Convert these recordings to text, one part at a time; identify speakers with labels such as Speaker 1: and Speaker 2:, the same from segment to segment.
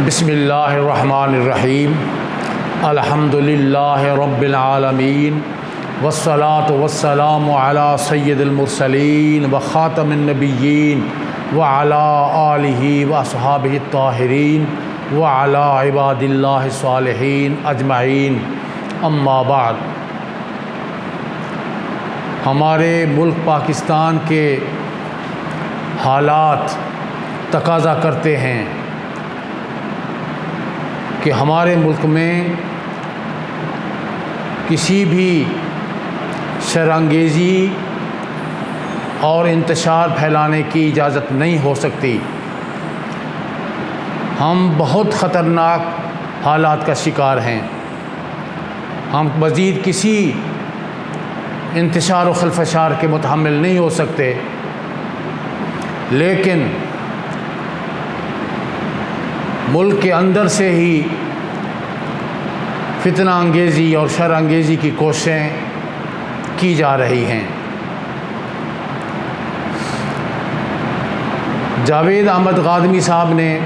Speaker 1: بسم اللہ الرحمن الرحیم الحمد للہ رب العالمین والصلاة والسلام علی سید المرسلین وخاتم النبیین وعلی آلہ واصحابہ الطاہرین وعلی عباد اللہ الصالحین اجمعین اما بعد۔ ہمارے ملک پاکستان کے حالات تقاضا کرتے ہیں کہ ہمارے ملک میں کسی بھی شر انگیزی اور انتشار پھیلانے کی اجازت نہیں ہو سکتی۔ ہم بہت خطرناک حالات کا شکار ہیں۔ ہم مزید کسی انتشار و خلفشار کے متحمل نہیں ہو سکتے، لیکن ملک کے اندر سے ہی فتنہ انگیزی اور شر انگیزی کی کوششیں کی جا رہی ہیں۔ جاوید احمد غادمی صاحب نے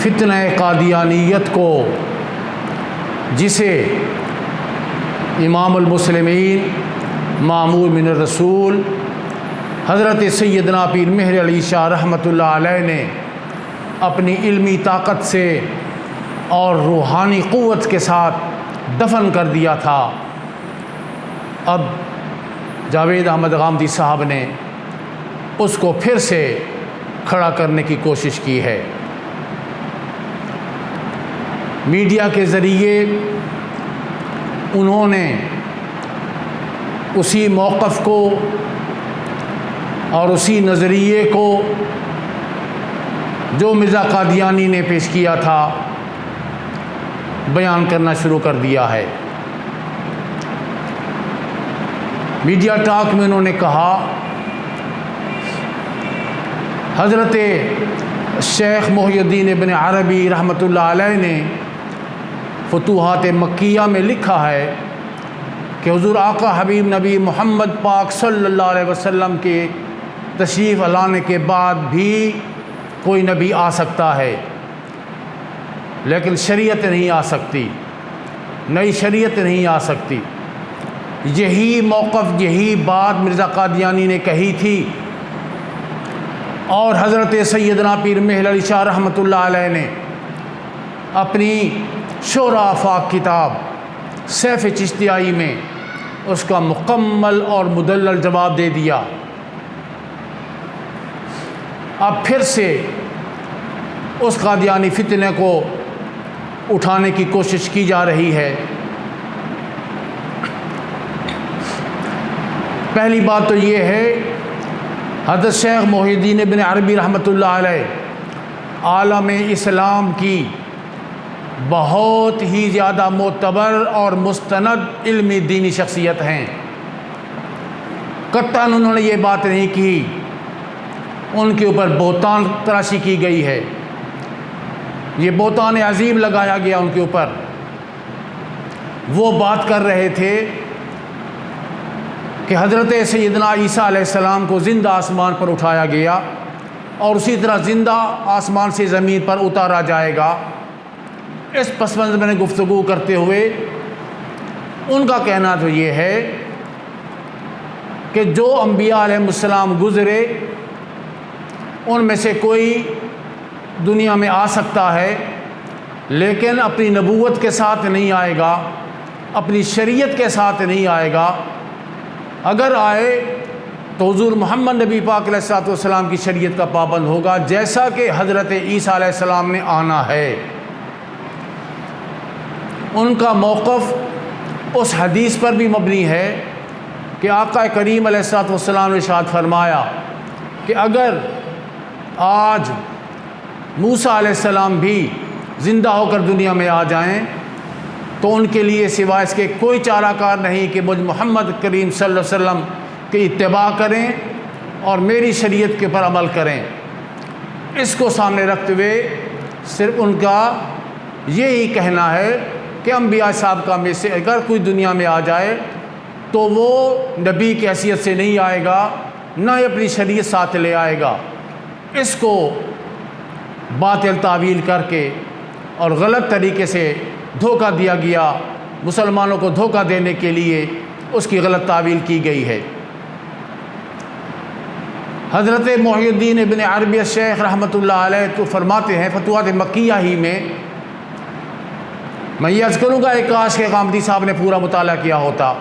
Speaker 1: فتنہ قادیانیت کو، جسے امام المسلمین مامور من الرسول حضرت سیدنا پیر مہر علی شاہ رحمۃ اللہ علیہ نے اپنی علمی طاقت سے اور روحانی قوت کے ساتھ دفن کر دیا تھا، اب جاوید احمد غامدی صاحب نے اس کو پھر سے کھڑا کرنے کی کوشش کی ہے۔ میڈیا کے ذریعے انہوں نے اسی موقف کو اور اسی نظریے کو جو مرزا قادیانی نے پیش کیا تھا بیان کرنا شروع کر دیا ہے۔ میڈیا ٹاک میں انہوں نے کہا حضرت شیخ محی الدین ابن عربی رحمۃ اللہ علیہ نے فتوحات مکیہ میں لکھا ہے کہ حضور آقا حبیب نبی محمد پاک صلی اللہ علیہ وسلم کے تشریف لانے کے بعد بھی کوئی نبی آ سکتا ہے، لیکن شریعت نہیں آ سکتی، نئی شریعت نہیں آ سکتی۔ یہی موقف، یہی بات مرزا قادیانی نے کہی تھی، اور حضرت سیدنا پیر مہر علی شاہ رحمۃ اللہ علیہ نے اپنی شورا آفاق کتاب سیف چشتیائی میں اس کا مکمل اور مدلل جواب دے دیا۔ اب پھر سے اس قادیانی فتنے کو اٹھانے کی کوشش کی جا رہی ہے۔ پہلی بات تو یہ ہے، حضرت شیخ محی الدین ابن عربی رحمۃ اللہ علیہ عالم اسلام کی بہت ہی زیادہ معتبر اور مستند علمی دینی شخصیت ہیں۔ قطعاً انہوں نے یہ بات نہیں کی، ان کے اوپر بہتان تراشی کی گئی ہے، یہ بہتان عظیم لگایا گیا ان کے اوپر۔ وہ بات کر رہے تھے کہ حضرت سیدنا عیسیٰ علیہ السلام کو زندہ آسمان پر اٹھایا گیا اور اسی طرح زندہ آسمان سے زمین پر اتارا جائے گا۔ اس پس منظر میں گفتگو کرتے ہوئے ان کا کہنا تو یہ ہے کہ جو انبیاء علیہ السلام گزرے ان میں سے کوئی دنیا میں آ سکتا ہے، لیکن اپنی نبوت کے ساتھ نہیں آئے گا، اپنی شریعت کے ساتھ نہیں آئے گا۔ اگر آئے تو حضور محمد نبی پاک علیہ الصلوۃ والسلام کی شریعت کا پابند ہوگا، جیسا کہ حضرت عیسیٰ علیہ السلام نے آنا ہے۔ ان کا موقف اس حدیث پر بھی مبنی ہے کہ آقا کریم علیہ الصلوۃ والسلام نے ارشاد فرمایا کہ اگر آج موسیٰ علیہ السلام بھی زندہ ہو کر دنیا میں آ جائیں تو ان کے لیے سوائے اس کے کوئی چارہ کار نہیں کہ مجھ محمد کریم صلی اللہ علیہ وسلم کی اتباع کریں اور میری شریعت کے پر عمل کریں۔ اس کو سامنے رکھتے ہوئے صرف ان کا یہی کہنا ہے کہ انبیاء صاحب کا میں سے اگر کوئی دنیا میں آ جائے تو وہ نبی کی حیثیت سے نہیں آئے گا، نہ ہی اپنی شریعت ساتھ لے آئے گا۔ اس کو باطل تعویل کر کے اور غلط طریقے سے دھوکہ دیا گیا، مسلمانوں کو دھوکہ دینے کے لیے اس کی غلط تعویل کی گئی ہے۔ حضرت محی الدین ابن عربی الشیخ رحمۃ اللہ علیہ تو فرماتے ہیں فتوحات مکیہ ہی میں یہ عرض کروں گا، ایک کاش کے غامدی صاحب نے پورا مطالعہ کیا ہوتا۔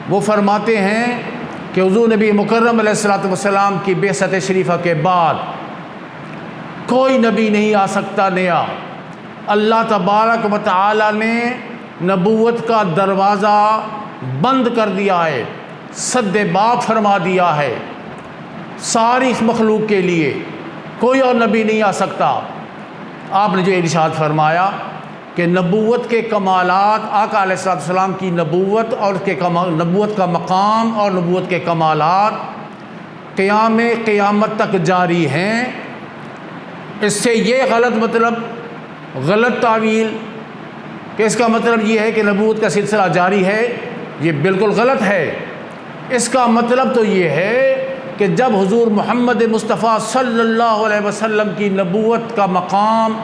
Speaker 1: وہ فرماتے ہیں کہ حضور نبی مکرم علیہ الصلوۃ والسلام کی بعثت شریفہ کے بعد کوئی نبی نہیں آ سکتا نیا۔ اللہ تبارک و تعالی نے نبوت کا دروازہ بند کر دیا ہے، سد باب فرما دیا ہے ساری مخلوق کے لیے، کوئی اور نبی نہیں آ سکتا۔ آپ نے جو ارشاد فرمایا کہ نبوت کے کمالات، آقا علیہ السلام کی نبوت اور نبوت کا مقام اور نبوت کے کمالات قیامت تک جاری ہیں، اس سے یہ غلط تعویل کہ اس کا مطلب یہ ہے کہ نبوت کا سلسلہ جاری ہے، یہ بالکل غلط ہے۔ اس کا مطلب تو یہ ہے کہ جب حضور محمد مصطفیٰ صلی اللہ علیہ وسلم کی نبوت کا مقام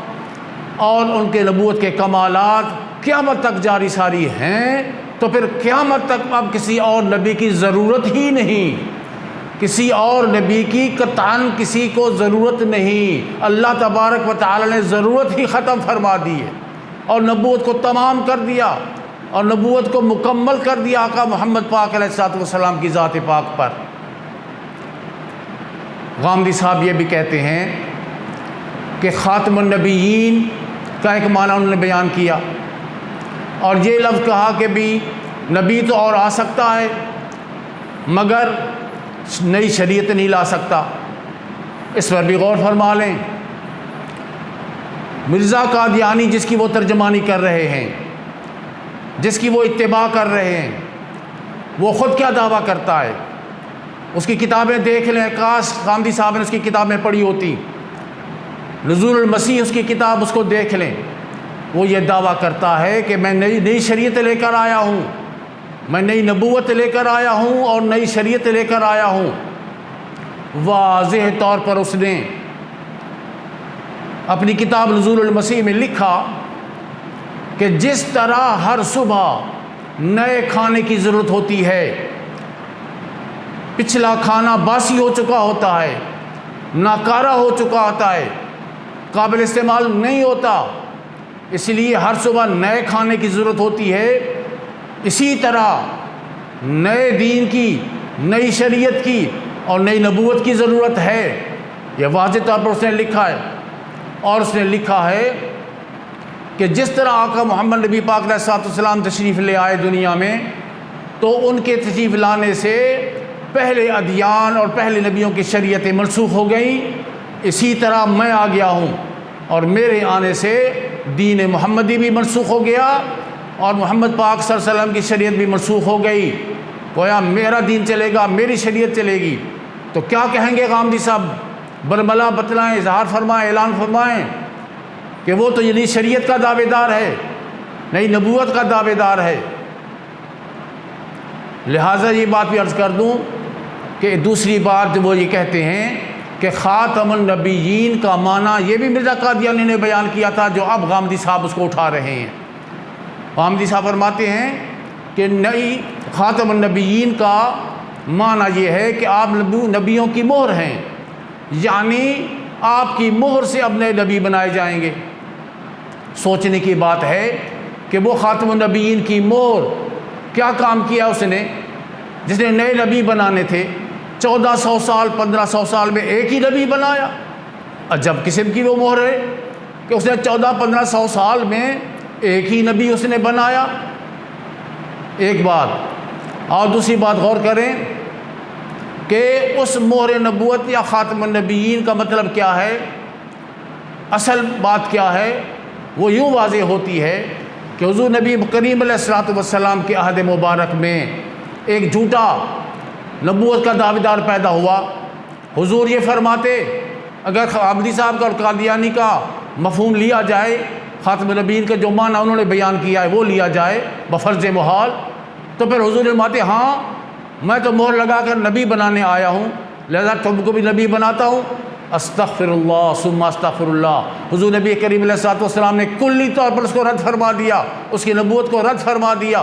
Speaker 1: اور ان کے نبوت کے کمالات قیامت تک جاری ساری ہیں، تو پھر قیامت تک اب کسی اور نبی کی ضرورت ہی نہیں، کسی اور نبی کی قطعاً کسی کو ضرورت نہیں۔ اللہ تبارک و تعالی نے ضرورت ہی ختم فرما دی ہے اور نبوت کو تمام کر دیا اور نبوت کو مکمل کر دیا آقا محمد پاک علیہ السلام کی ذات پاک پر۔ غامدی صاحب یہ بھی کہتے ہیں کہ خاتم النبیین کا ایک معنی انہوں نے بیان کیا اور یہ لفظ کہا کہ بھی نبی تو اور آ سکتا ہے مگر نئی شریعت نہیں لا سکتا۔ اس پر بھی غور فرما لیں۔ مرزا قادیانی جس کی وہ ترجمانی کر رہے ہیں، جس کی وہ اتباع کر رہے ہیں، وہ خود کیا دعویٰ کرتا ہے؟ اس کی کتابیں دیکھ لیں، کاش غامدی صاحب نے اس کی کتابیں پڑھی ہوتی، نزول المسیح اس کی کتاب، اس کو دیکھ لیں۔ وہ یہ دعویٰ کرتا ہے کہ میں نئی شریعت لے کر آیا ہوں، میں نئی نبوت لے کر آیا ہوں اور نئی شریعت لے کر آیا ہوں۔ واضح طور پر اس نے اپنی کتاب نزول المسیح میں لکھا کہ جس طرح ہر صبح نئے کھانے کی ضرورت ہوتی ہے، پچھلا کھانا باسی ہو چکا ہوتا ہے، ناکارہ ہو چکا ہوتا ہے، قابل استعمال نہیں ہوتا، اس لیے ہر صبح نئے کھانے کی ضرورت ہوتی ہے، اسی طرح نئے دین کی، نئی شریعت کی اور نئی نبوت کی ضرورت ہے۔ یہ واضح طور پر اس نے لکھا ہے۔ اور اس نے لکھا ہے کہ جس طرح آقا محمد نبی پاک علیہ السلام تشریف لے آئے دنیا میں، تو ان کے تشریف لانے سے پہلے ادیان اور پہلے نبیوں کی شریعتیں منسوخ ہو گئیں، اسی طرح میں آ گیا ہوں اور میرے آنے سے دین محمدی بھی منسوخ ہو گیا اور محمد پاک صلی اللہ علیہ وسلم کی شریعت بھی منسوخ ہو گئی۔ گویا میرا دین چلے گا، میری شریعت چلے گی۔ تو کیا کہیں گے غامدی صاحب؟ برملا بتلائیں، اظہار فرمائیں، اعلان فرمائیں کہ وہ تو یہ نئی شریعت کا دعوے دار ہے، نئی نبوت کا دعوے دار ہے۔ لہٰذا یہ بات بھی عرض کر دوں کہ دوسری بات وہ یہ کہتے ہیں کہ خاتم النبیین کا معنی یہ بھی مرزا قادیانی نے بیان کیا تھا، جو اب غامدی صاحب اس کو اٹھا رہے ہیں۔ غامدی صاحب فرماتے ہیں کہ نئی خاتم النبیین کا معنی یہ ہے کہ آپ نبیوں کی مہر ہیں، یعنی آپ کی مہر سے اب نئے نبی بنائے جائیں گے۔ سوچنے کی بات ہے کہ وہ خاتم النبیین کی مہر کیا کام کیا اس نے، جس نے نئے نبی بنانے تھے، 1400 سال 1500 سال میں ایک ہی نبی بنایا۔ عجب قسم کی وہ مہر ہے کہ اس نے 1400-1500 سال میں ایک ہی نبی اس نے بنایا۔ ایک بات اور دوسری بات غور کریں کہ اس مہر نبوت یا خاتم النبیین کا مطلب کیا ہے، اصل بات کیا ہے؟ وہ یوں واضح ہوتی ہے کہ حضور نبی کریم علیہ السلام کے عہد مبارک میں ایک جھوٹا نبوت کا دعویٰ دار پیدا ہوا۔ حضور یہ فرماتے، اگر غامدی صاحب کا اور قادیانی کا مفہوم لیا جائے، خاتم النبیین کا جو معنی انہوں نے بیان کیا ہے وہ لیا جائے بفرض محال، تو پھر حضور فرماتے ہاں میں تو مہر لگا کر نبی بنانے آیا ہوں، لہذا تم کو بھی نبی بناتا ہوں۔ استغفراللہ ثم استغفراللہ۔ حضور نبی کریم علیہ الصلوۃ والسلام نے کلی طور پر اس کو رد فرما دیا، اس کی نبوت کو رد فرما دیا۔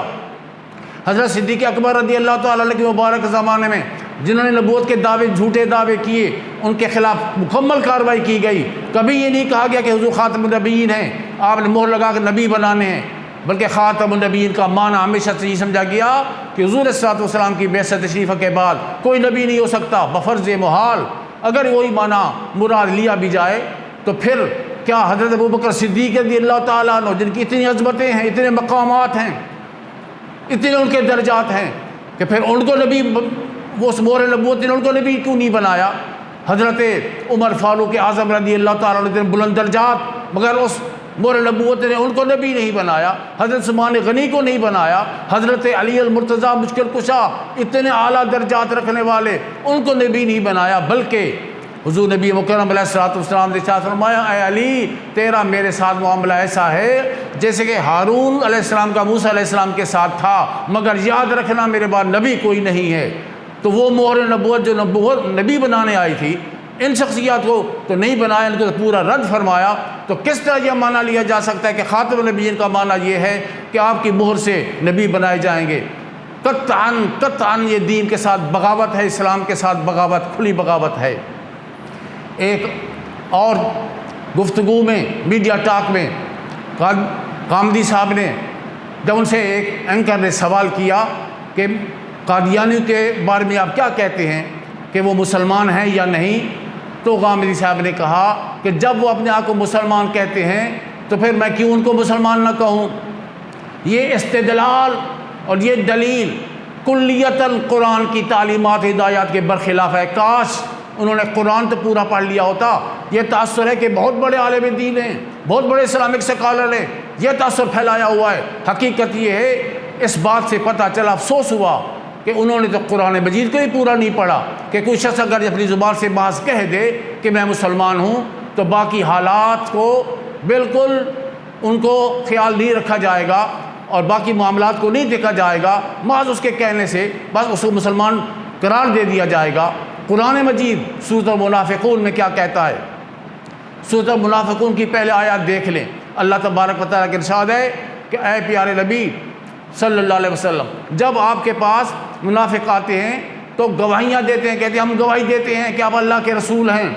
Speaker 1: حضرت صدیق اکبر رضی اللہ تعالیٰ عنہ کے مبارک زمانے میں جنہوں نے نبوت کے دعوے جھوٹے دعوے کیے، ان کے خلاف مکمل کارروائی کی گئی۔ کبھی یہ نہیں کہا گیا کہ حضور خاتم النبیین ہیں، آپ نے مہر لگا کے نبی بنانے ہیں، بلکہ خاتم النبیین کا معنی ہمیشہ سے یہ سمجھا گیا کہ حضور علیہ الصلوۃ والسلام کی بعثت تشریف کے بعد کوئی نبی نہیں ہو سکتا بفرض محال۔ اگر وہی معنی مراد لیا بھی جائے تو پھر کیا حضرت ابوبکر صدیق رضی اللہ تعالیٰ عنہ، جن کی اتنی عظمتیں ہیں، اتنے مقامات ہیں، اتنے ان کے درجات ہیں، کہ پھر ان کو نبی، وہ اس مہر نبوت نے ان کو نبی کیوں نہیں بنایا؟ حضرت عمر فاروق اعظم رضی اللہ تعالیٰ عنہ اتنے بلند درجات، مگر اس مہر نبوت نے ان کو نبی نہیں بنایا۔ حضرت عثمان غنی کو نہیں بنایا، حضرت علی المرتضیٰ مشکل کشا اتنے اعلیٰ درجات رکھنے والے، ان کو نبی نہیں بنایا، بلکہ حضور نبی مکرم علیہ الصلوۃ والسلام نے ارشاد فرمایا، اے علی تیرا میرے ساتھ معاملہ ایسا ہے جیسے کہ ہارون علیہ السلام کا موسیٰ علیہ السلام کے ساتھ تھا، مگر یاد رکھنا میرے بعد نبی کوئی نہیں ہے۔ تو وہ مہر نبوت جو نبی بنانے آئی تھی، ان شخصیات کو تو نہیں بنایا، ان کو تو پورا رد فرمایا۔ تو کس طرح یہ معنی لیا جا سکتا ہے کہ خاتم النبیین کا معنی یہ ہے کہ آپ کی مہر سے نبی بنائے جائیں گے؟ قطعاً یہ دین کے ساتھ بغاوت ہے، اسلام کے ساتھ بغاوت، کھلی بغاوت ہے۔ ایک اور گفتگو میں، میڈیا ٹاک میں، قامدی صاحب نے جب ان سے ایک اینکر نے سوال کیا کہ قادیانیوں کے بارے میں آپ کیا کہتے ہیں کہ وہ مسلمان ہیں یا نہیں، تو قامدی صاحب نے کہا کہ جب وہ اپنے آپ کو مسلمان کہتے ہیں تو پھر میں کیوں ان کو مسلمان نہ کہوں؟ یہ استدلال اور یہ دلیل کلیتاً قرآن کی تعلیمات ہدایات کے برخلاف ہے۔ کاش انہوں نے قرآن تو پورا پڑھ لیا ہوتا۔ یہ تاثر ہے کہ بہت بڑے عالم دین ہیں، بہت بڑے اسلامک سکالر ہیں، یہ تاثر پھیلایا ہوا ہے۔ حقیقت یہ ہے، اس بات سے پتہ چلا، افسوس ہوا کہ انہوں نے تو قرآن مجید کو ہی پورا نہیں پڑھا۔ کہ کوئی شخص اگر اپنی زبان سے محض کہہ دے کہ میں مسلمان ہوں تو باقی حالات کو بالکل ان کو خیال نہیں رکھا جائے گا اور باقی معاملات کو نہیں دیکھا جائے گا، محض اس کے کہنے سے بس اس کو مسلمان قرار دے دیا جائے گا۔ قرآن مجید سورۃ المنافقون میں کیا کہتا ہے؟ سورۃ المنافقون کی پہلے آیات دیکھ لیں۔ اللہ تبارک و تعالیٰ کا ارشاد ہے کہ اے پیارے نبی صلی اللہ علیہ وسلم، جب آپ کے پاس منافق آتے ہیں تو گواہیاں دیتے ہیں، کہتے ہیں ہم گواہی دیتے ہیں کہ آپ اللہ کے رسول ہیں،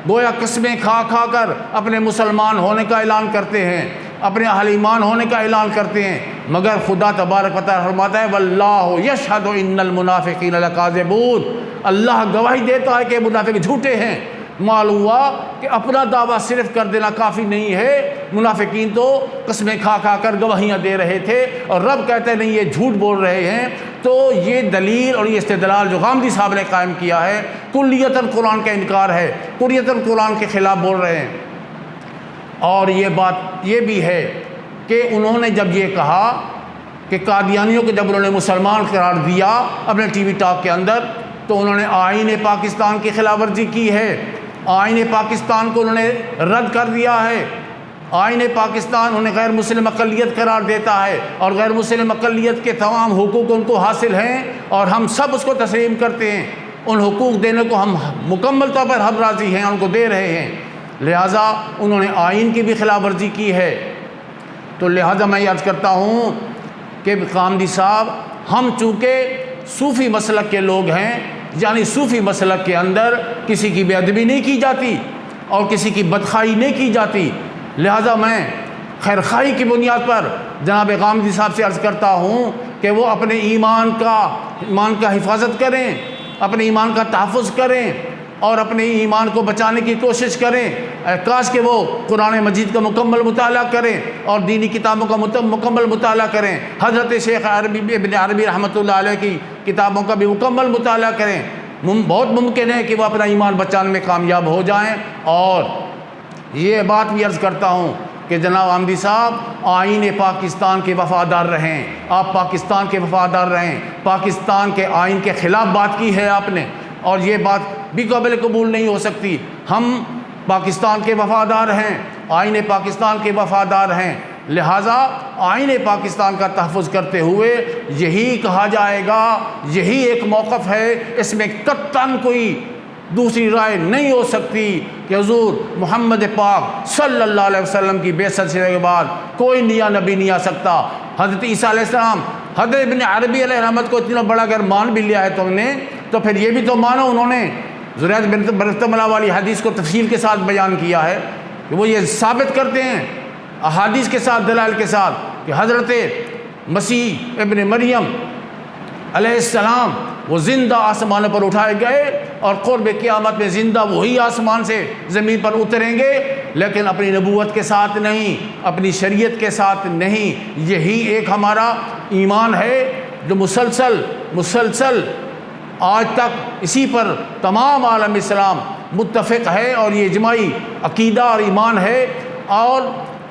Speaker 1: گویا قسمیں کھا کھا کر اپنے مسلمان ہونے کا اعلان کرتے ہیں، اپنے اہل ایمان ہونے کا اعلان کرتے ہیں، مگر خدا تبارک و تعالیٰ فرماتا ہے واللہ یشہد ان المنافقین لکاذبون، اللہ گواہی دیتا ہے کہ منافق جھوٹے ہیں۔ معلوم ہوا کہ اپنا دعویٰ صرف کر دینا کافی نہیں ہے، منافقین تو قسمیں کھا کھا کر گواہیاں دے رہے تھے اور رب کہتے ہیں نہیں یہ جھوٹ بول رہے ہیں۔ تو یہ دلیل اور یہ استدلال جو غامدی صاحب نے قائم کیا ہے کلیتاً قرآن کا انکار ہے، کلیتاً قرآن کے خلاف بول رہے ہیں۔ اور یہ بات یہ بھی ہے کہ انہوں نے جب یہ کہا کہ قادیانیوں کو جب انہوں نے مسلمان قرار دیا اپنے ٹی وی ٹاک کے اندر، تو انہوں نے آئین پاکستان کی خلاف ورزی کی ہے، آئین پاکستان کو انہوں نے رد کر دیا ہے۔ آئین پاکستان انہیں غیر مسلم اقلیت قرار دیتا ہے اور غیر مسلم اقلیت کے تمام حقوق ان کو حاصل ہیں اور ہم سب اس کو تسلیم کرتے ہیں، ان حقوق دینے کو ہم مکمل طور پر ہم راضی ہیں، ان کو دے رہے ہیں۔ لہٰذا انہوں نے آئین کی بھی خلاف ورزی کی ہے۔ تو لہٰذا میں یاد کرتا ہوں کہ قامدی صاحب، ہم چونکہ صوفی مسلک کے لوگ ہیں، یعنی صوفی مسلک کے اندر کسی کی بے ادبی نہیں کی جاتی اور کسی کی بدخواہی نہیں کی جاتی، لہٰذا میں خیرخواہی کی بنیاد پر جناب قامدی صاحب سے عرض کرتا ہوں کہ وہ اپنے ایمان کا حفاظت کریں، اپنے ایمان کا تحفظ کریں اور اپنے ایمان کو بچانے کی کوشش کریں۔ کاش کہ وہ قرآن مجید کا مکمل مطالعہ کریں اور دینی کتابوں کا مکمل مطالعہ کریں، حضرت شیخ ابن عربی رحمۃ اللہ علیہ کی کتابوں کا بھی مکمل مطالعہ کریں۔ بہت ممکن ہے کہ وہ اپنا ایمان بچانے میں کامیاب ہو جائیں۔ اور یہ بات بھی عرض کرتا ہوں کہ جناب قامدی صاحب آئین پاکستان کے وفادار رہیں، آپ پاکستان کے وفادار رہیں، پاکستان کے آئین کے خلاف بات کی ہے آپ نے اور یہ بات بھی قابل قبول نہیں ہو سکتی۔ ہم پاکستان کے وفادار ہیں، آئین پاکستان کے وفادار ہیں، لہٰذا آئین پاکستان کا تحفظ کرتے ہوئے یہی کہا جائے گا، یہی ایک موقف ہے، اس میں قطعاً کوئی دوسری رائے نہیں ہو سکتی کہ حضور محمد پاک صلی اللہ علیہ وسلم کی بعثت سے کے بعد کوئی نیا نبی نہیں آ سکتا۔ حضرت عیسیٰ علیہ السلام، حضرت ابن عربی علیہ رحمت کو اتنا بڑا اگر مان بھی لیا ہے تم نے تو پھر یہ بھی تو مانو انہوں نے زریعت بنت برطملہ والی حدیث کو تفصیل کے ساتھ بیان کیا ہے کہ وہ یہ ثابت کرتے ہیں احادیث کے ساتھ، دلائل کے ساتھ، کہ حضرت مسیح ابن مریم علیہ السلام وہ زندہ آسمانوں پر اٹھائے گئے اور قرب قیامت میں زندہ وہی آسمان سے زمین پر اتریں گے، لیکن اپنی نبوت کے ساتھ نہیں، اپنی شریعت کے ساتھ نہیں۔ یہی ایک ہمارا ایمان ہے جو مسلسل آج تک اسی پر تمام عالم اسلام متفق ہے، اور یہ اجماعی عقیدہ اور ایمان ہے۔ اور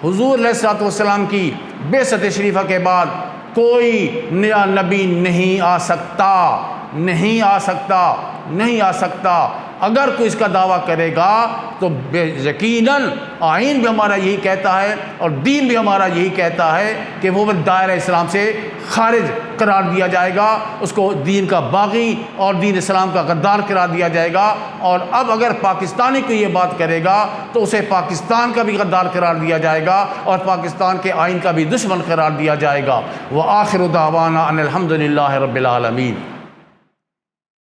Speaker 1: حضور علیہ الصلوۃ والسلام کی بعثت شریفہ کے بعد کوئی نیا نبی نہیں آ سکتا۔ اگر کوئی اس کا دعویٰ کرے گا تو یقیناً آئین بھی ہمارا یہی کہتا ہے اور دین بھی ہمارا یہی کہتا ہے کہ وہ دائرہ اسلام سے خارج قرار دیا جائے گا، اس کو دین کا باغی اور دین اسلام کا غدار قرار دیا جائے گا۔ اور اب اگر پاکستانی کو یہ بات کرے گا تو اسے پاکستان کا بھی غدار قرار دیا جائے گا اور پاکستان کے آئین کا بھی دشمن قرار دیا جائے گا۔ وآخر دعوانا ان الحمد للہ رب العالمین۔